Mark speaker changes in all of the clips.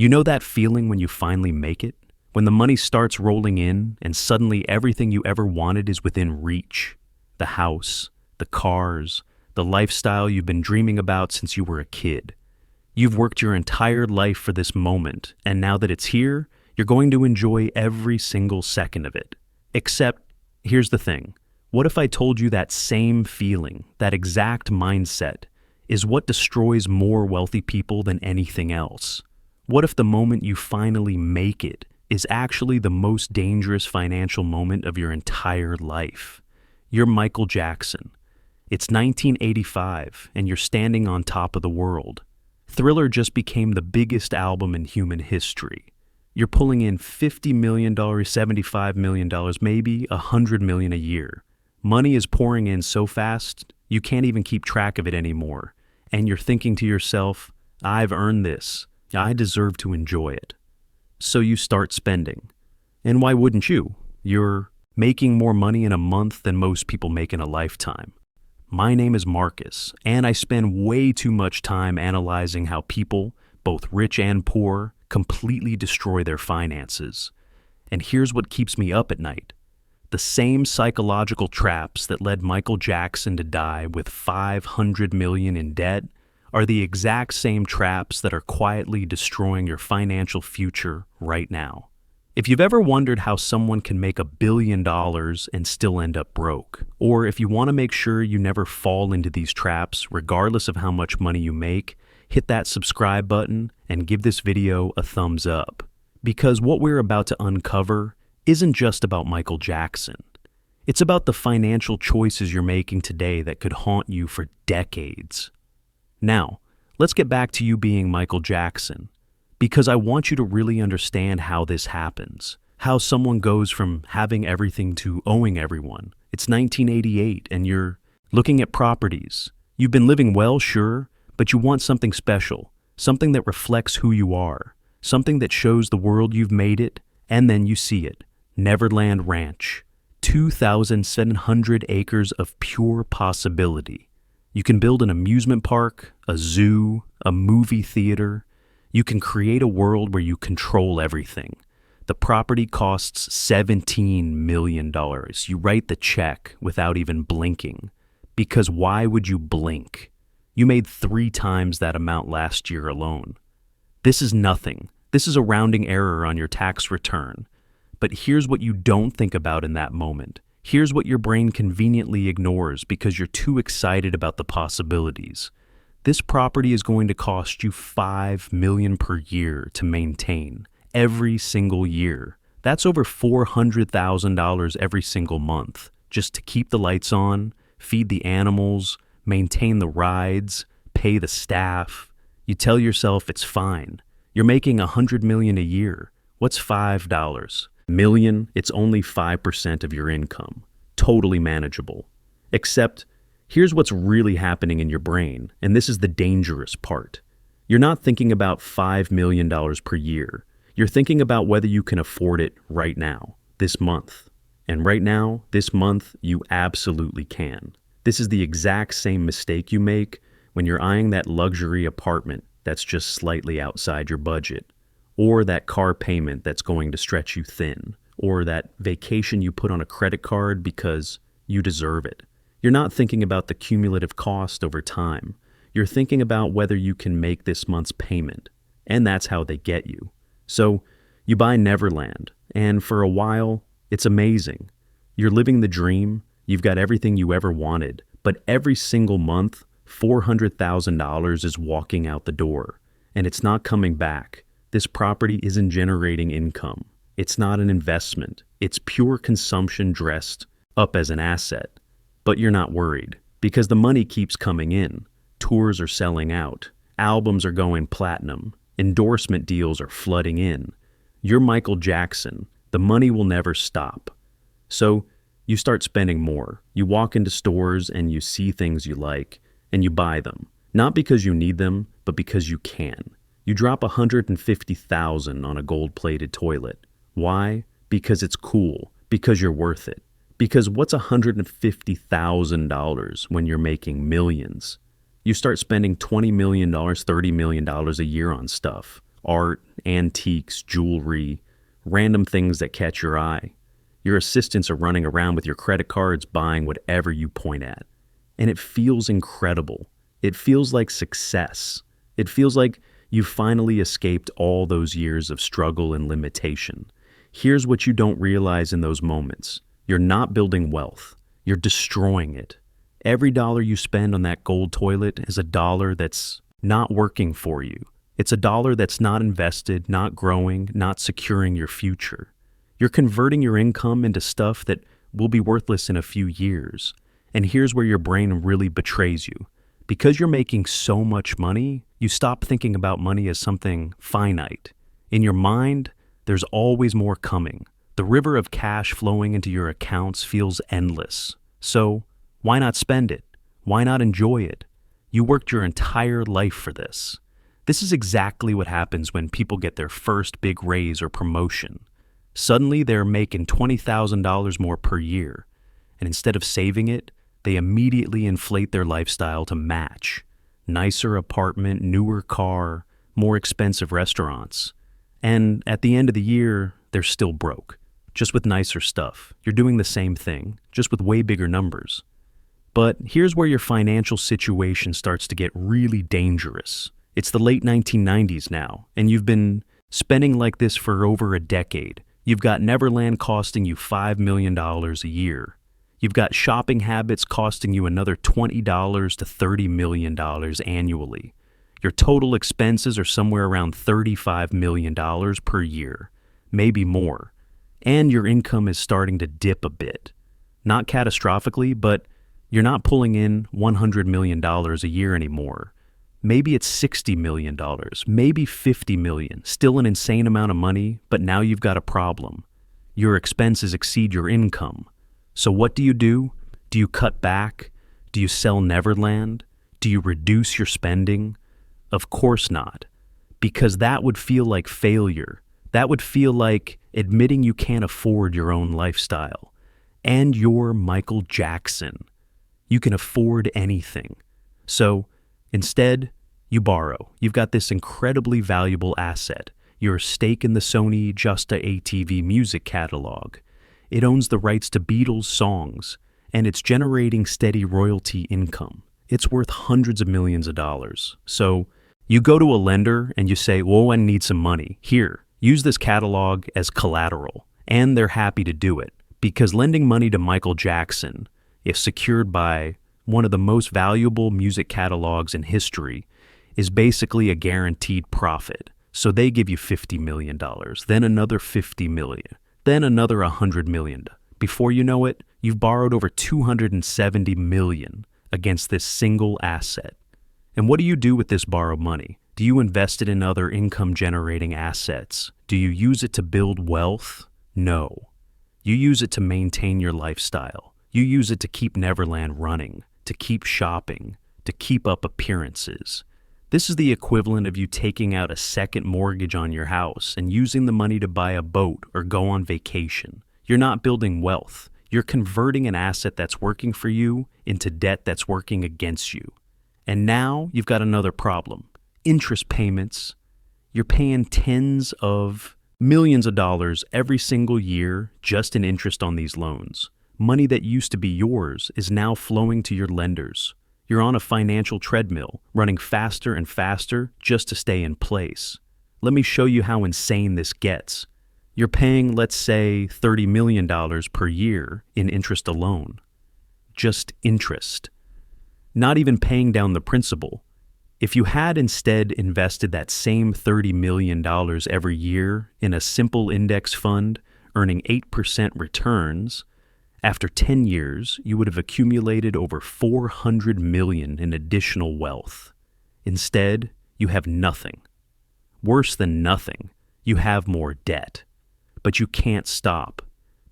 Speaker 1: You know that feeling when you finally make it? When the money starts rolling in and suddenly everything you ever wanted is within reach. The house, the cars, the lifestyle you've been dreaming about since you were a kid. You've worked your entire life for this moment, and now that it's here, you're going to enjoy every single second of it. Except, here's the thing. What if I told you that same feeling, that exact mindset, is what destroys more wealthy people than anything else? What if the moment you finally make it is actually the most dangerous financial moment of your entire life? You're Michael Jackson. It's 1985, and you're standing on top of the world. Thriller just became the biggest album in human history. You're pulling in $50 million, $75 million, maybe $100 million a year. Money is pouring in so fast, you can't even keep track of it anymore. And you're thinking to yourself, I've earned this. I deserve to enjoy it. So you start spending. And why wouldn't you? You're making more money in a month than most people make in a lifetime. My name is Marcus, and I spend way too much time analyzing how people, both rich and poor, completely destroy their finances. And here's what keeps me up at night. The same psychological traps that led Michael Jackson to die with $500 million in debt are the exact same traps that are quietly destroying your financial future right now. If you've ever wondered how someone can make $1 billion and still end up broke, or if you want to make sure you never fall into these traps regardless of how much money you make, hit that subscribe button and give this video a thumbs up. Because what we're about to uncover isn't just about Michael Jackson. It's about the financial choices you're making today that could haunt you for decades. Now, let's get back to you being Michael Jackson, because I want you to really understand how this happens, how someone goes from having everything to owing everyone. It's 1988 and you're looking at properties. You've been living well, sure, but you want something special, something that reflects who you are, something that shows the world you've made it, and then you see it. Neverland Ranch, 2,700 acres of pure possibility. You can build an amusement park, a zoo, a movie theater. You can create a world where you control everything. The property costs $17 million. You write the check without even blinking. Because why would you blink? You made 3 times that amount last year alone. This is nothing. This is a rounding error on your tax return. But here's what you don't think about in that moment. Here's what your brain conveniently ignores because you're too excited about the possibilities. This property is going to cost you $5 million per year to maintain, every single year. That's over $400,000 every single month, just to keep the lights on, feed the animals, maintain the rides, pay the staff. You tell yourself it's fine. You're making $100 million a year. What's $5 million? It's only 5% of your income. Totally manageable. Except, here's what's really happening in your brain, and this is the dangerous part. You're not thinking about $5 million per year. You're thinking about whether you can afford it right now, this month. And right now, this month, you absolutely can. This is the exact same mistake you make when you're eyeing that luxury apartment that's just slightly outside your budget, or that car payment that's going to stretch you thin, or that vacation you put on a credit card because you deserve it. You're not thinking about the cumulative cost over time. You're thinking about whether you can make this month's payment, and that's how they get you. So you buy Neverland, and for a while, it's amazing. You're living the dream, you've got everything you ever wanted, but every single month, $400,000 is walking out the door, and it's not coming back. This property isn't generating income. It's not an investment. It's pure consumption dressed up as an asset. But you're not worried, because the money keeps coming in. Tours are selling out. Albums are going platinum. Endorsement deals are flooding in. You're Michael Jackson. The money will never stop. So you start spending more. You walk into stores and you see things you like, and you buy them. Not because you need them, but because you can. You drop $150,000 on a gold-plated toilet. Why? Because it's cool. Because you're worth it. Because what's $150,000 when you're making millions? You start spending $20 million, $30 million a year on stuff. art, antiques, jewelry, random things that catch your eye. Your assistants are running around with your credit cards buying whatever you point at. And it feels incredible. It feels like success. It feels like you've finally escaped all those years of struggle and limitation. Here's what you don't realize in those moments. You're not building wealth. You're destroying it. Every dollar you spend on that gold toilet is a dollar that's not working for you. It's a dollar that's not invested, not growing, not securing your future. You're converting your income into stuff that will be worthless in a few years. And here's where your brain really betrays you. Because you're making so much money, you stop thinking about money as something finite. In your mind, there's always more coming. The river of cash flowing into your accounts feels endless. So, why not spend it? Why not enjoy it? You worked your entire life for this. This is exactly what happens when people get their first big raise or promotion. Suddenly, they're making $20,000 more per year. And instead of saving it, they immediately inflate their lifestyle to match. Nicer apartment, newer car, more expensive restaurants. And at the end of the year, they're still broke. Just with nicer stuff. You're doing the same thing, just with way bigger numbers. But here's where your financial situation starts to get really dangerous. It's the late 1990s now, and you've been spending like this for over a decade. You've got Neverland costing you $5 million a year. You've got shopping habits costing you another $20 to $30 million annually. Your total expenses are somewhere around $35 million per year, maybe more. And your income is starting to dip a bit. Not catastrophically, but you're not pulling in $100 million a year anymore. Maybe it's $60 million, maybe $50 million. Still an insane amount of money, but now you've got a problem. Your expenses exceed your income. So what do? Do you cut back? Do you sell Neverland? Do you reduce your spending? Of course not, because that would feel like failure. That would feel like admitting you can't afford your own lifestyle. And you're Michael Jackson. You can afford anything. So instead, you borrow. You've got this incredibly valuable asset, your stake in the Sony Justa ATV music catalog. It owns the rights to Beatles songs, and it's generating steady royalty income. It's worth hundreds of millions of dollars. So you go to a lender and you say, "Whoa, I need some money. Here, use this catalog as collateral." And they're happy to do it, because lending money to Michael Jackson, if secured by one of the most valuable music catalogs in history, is basically a guaranteed profit. So they give you $50 million, then another $50 million, then another $100 million. Before you know it, you've borrowed over $270 million against this single asset. And what do you do with this borrowed money? Do you invest it in other income-generating assets? Do you use it to build wealth? No. You use it to maintain your lifestyle. You use it to keep Neverland running, to keep shopping, to keep up appearances. This is the equivalent of you taking out a second mortgage on your house and using the money to buy a boat or go on vacation. You're not building wealth. You're converting an asset that's working for you into debt that's working against you. And now you've got another problem. Interest payments. You're paying tens of millions of dollars every single year just in interest on these loans. Money that used to be yours is now flowing to your lenders. You're on a financial treadmill, running faster and faster just to stay in place. Let me show you how insane this gets. You're paying, let's say, $30 million per year in interest alone. Just interest. Not even paying down the principal. If you had instead invested that same $30 million every year in a simple index fund, earning 8% returns, after 10 years, you would have accumulated over $400 million in additional wealth. Instead, you have nothing. Worse than nothing, you have more debt. But you can't stop,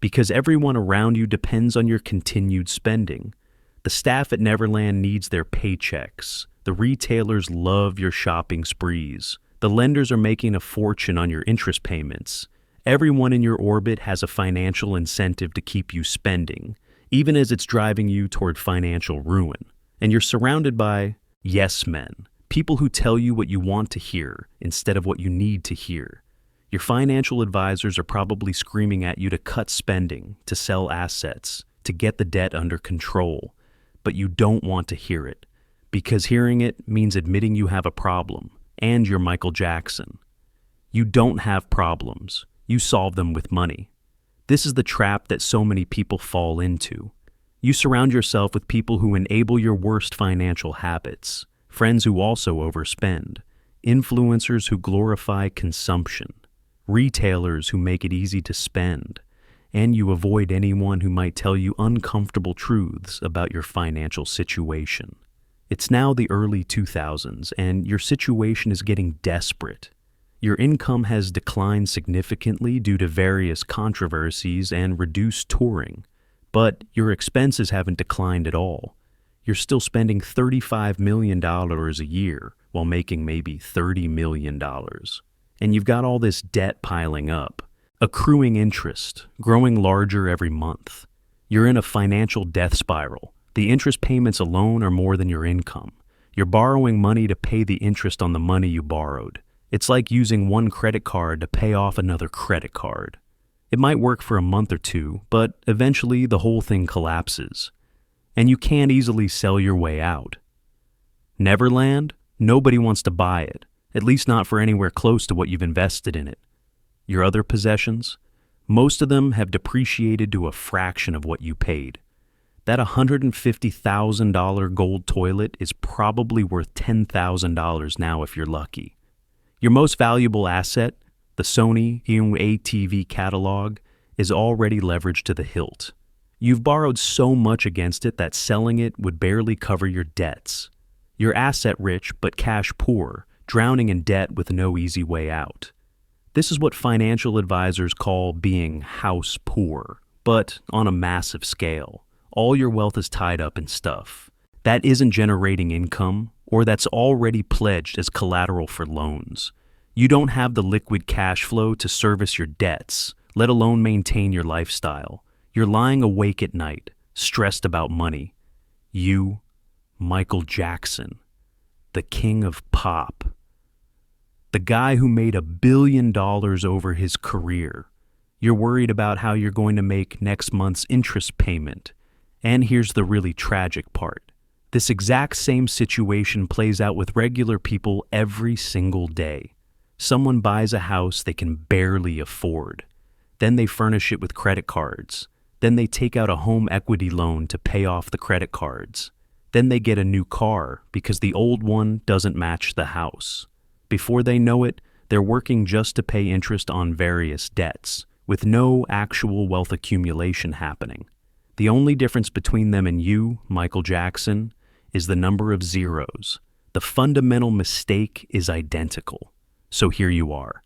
Speaker 1: because everyone around you depends on your continued spending. The staff at Neverland needs their paychecks. The retailers love your shopping sprees. The lenders are making a fortune on your interest payments. Everyone in your orbit has a financial incentive to keep you spending, even as it's driving you toward financial ruin. And you're surrounded by yes men, People who tell you what you want to hear instead of what you need to hear. Your financial advisors are probably screaming at you to cut spending, to sell assets, to get the debt under control. But you don't want to hear it, because hearing it means admitting you have a problem, and you're Michael Jackson. You don't have problems. You solve them with money. This is the trap that so many people fall into. You surround yourself with people who enable your worst financial habits, friends who also overspend, influencers who glorify consumption, retailers who make it easy to spend, and you avoid anyone who might tell you uncomfortable truths about your financial situation. It's now the early 2000s, and your situation is getting desperate. Your income has declined significantly due to various controversies and reduced touring, but your expenses haven't declined at all. You're still spending $35 million a year while making maybe $30 million. And you've got all this debt piling up, accruing interest, growing larger every month. You're in a financial death spiral. The interest payments alone are more than your income. You're borrowing money to pay the interest on the money you borrowed. It's like using one credit card to pay off another credit card. It might work for a month or two, but eventually the whole thing collapses. And you can't easily sell your way out. Neverland? Nobody wants to buy it. At least not for anywhere close to what you've invested in it. Your other possessions? Most of them have depreciated to a fraction of what you paid. That $150,000 gold toilet is probably worth $10,000 now if you're lucky. Your most valuable asset, the Sony ATV catalog, is already leveraged to the hilt. You've borrowed so much against it that selling it would barely cover your debts. You're asset rich but cash poor, drowning in debt with no easy way out. This is what financial advisors call being house poor, but on a massive scale. All your wealth is tied up in stuff that isn't generating income or that's already pledged as collateral for loans. You don't have the liquid cash flow to service your debts, let alone maintain your lifestyle. You're lying awake at night, stressed about money. You, Michael Jackson, the king of pop. The guy who made $1 billion over his career. You're worried about how you're going to make next month's interest payment. And here's the really tragic part. This exact same situation plays out with regular people every single day. Someone buys a house they can barely afford. Then they furnish it with credit cards. Then they take out a home equity loan to pay off the credit cards. Then they get a new car because the old one doesn't match the house. Before they know it, they're working just to pay interest on various debts, with no actual wealth accumulation happening. The only difference between them and you, Michael Jackson, is the number of zeros. The fundamental mistake is identical. So here you are,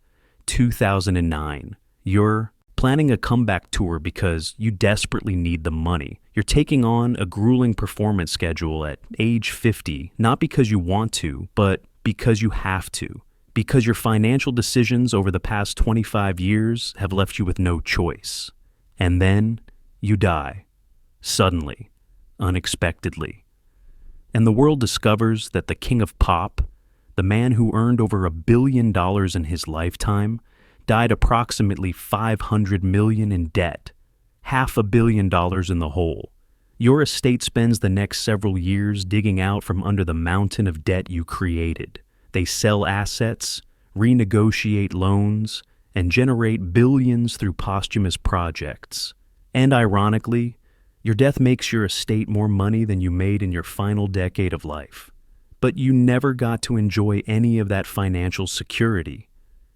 Speaker 1: 2009. You're planning a comeback tour because you desperately need the money. You're taking on a grueling performance schedule at age 50, not because you want to, but because you have to. Because your financial decisions over the past 25 years have left you with no choice. And then you die. Suddenly. Unexpectedly. And the world discovers that the king of pop, the man who earned over $1 billion in his lifetime, died approximately $500 million in debt, $500 million in the hole. Your estate spends the next several years digging out from under the mountain of debt you created. They sell assets, renegotiate loans, and generate billions through posthumous projects. And ironically, your death makes your estate more money than you made in your final decade of life. But you never got to enjoy any of that financial security.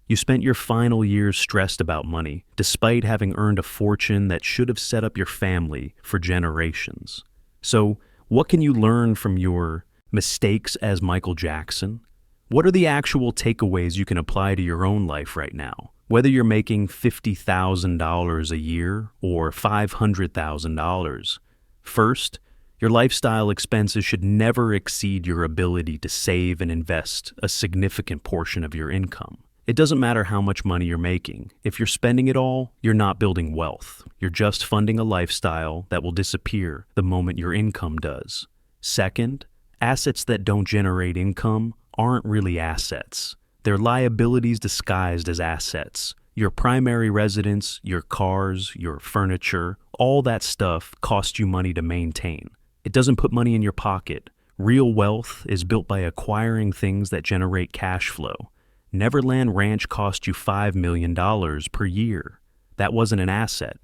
Speaker 1: You spent your final years stressed about money, despite having earned a fortune that should have set up your family for generations. So, what can you learn from your mistakes as Michael Jackson? What are the actual takeaways you can apply to your own life right now? Whether you're making $50,000 a year or $500,000. First, your lifestyle expenses should never exceed your ability to save and invest a significant portion of your income. It doesn't matter how much money you're making. If you're spending it all, you're not building wealth. You're just funding a lifestyle that will disappear the moment your income does. Second, assets that don't generate income aren't really assets. They're liabilities disguised as assets. Your primary residence, your cars, your furniture, all that stuff costs you money to maintain. It doesn't put money in your pocket. Real wealth is built by acquiring things that generate cash flow. Neverland Ranch cost you $5 million per year. That wasn't an asset.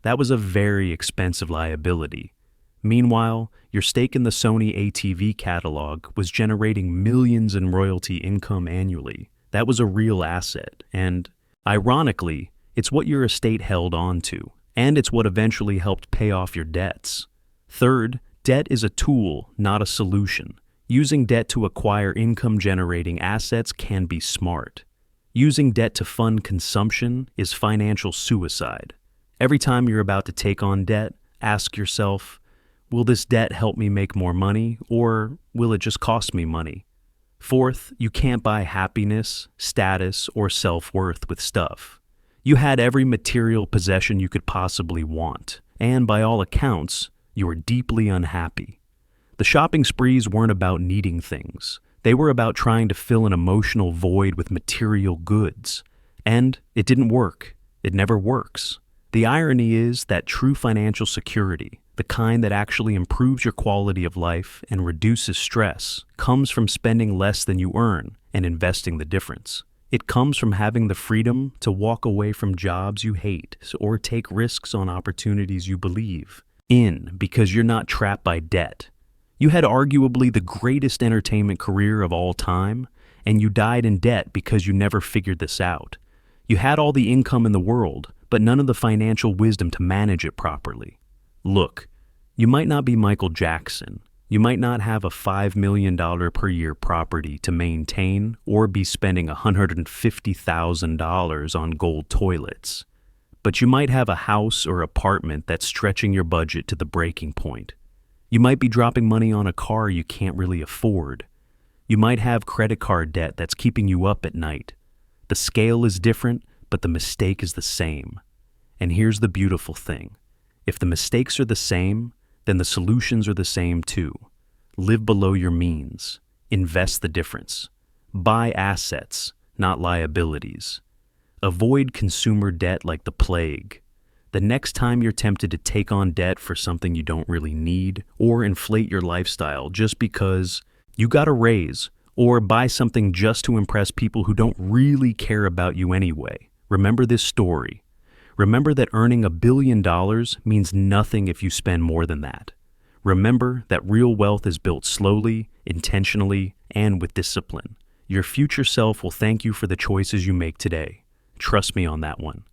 Speaker 1: That was a very expensive liability. Meanwhile, your stake in the Sony ATV catalog was generating millions in royalty income annually. That was a real asset, and ironically, it's what your estate held on to, and it's what eventually helped pay off your debts. Third, debt is a tool, not a solution. Using debt to acquire income-generating assets can be smart. Using debt to fund consumption is financial suicide. Every time you're about to take on debt, ask yourself, will this debt help me make more money, or will it just cost me money? Fourth, you can't buy happiness, status, or self-worth with stuff. You had every material possession you could possibly want, and by all accounts, you were deeply unhappy. The shopping sprees weren't about needing things. They were about trying to fill an emotional void with material goods. And it didn't work. It never works. The irony is that true financial security, the kind that actually improves your quality of life and reduces stress, comes from spending less than you earn and investing the difference. It comes from having the freedom to walk away from jobs you hate or take risks on opportunities you believe in because you're not trapped by debt. You had arguably the greatest entertainment career of all time, and you died in debt because you never figured this out. You had all the income in the world, but none of the financial wisdom to manage it properly. Look, you might not be Michael Jackson. You might not have a $5 million per year property to maintain or be spending $150,000 on gold toilets. But you might have a house or apartment that's stretching your budget to the breaking point. You might be dropping money on a car you can't really afford. You might have credit card debt that's keeping you up at night. The scale is different, but the mistake is the same. And here's the beautiful thing. If the mistakes are the same, then the solutions are the same too. Live below your means. Invest the difference. Buy assets, not liabilities. Avoid consumer debt like the plague. The next time you're tempted to take on debt for something you don't really need, or inflate your lifestyle just because you got a raise, or buy something just to impress people who don't really care about you anyway, remember this story. Remember that earning $1 billion means nothing if you spend more than that. Remember that real wealth is built slowly, intentionally, and with discipline. Your future self will thank you for the choices you make today. Trust me on that one.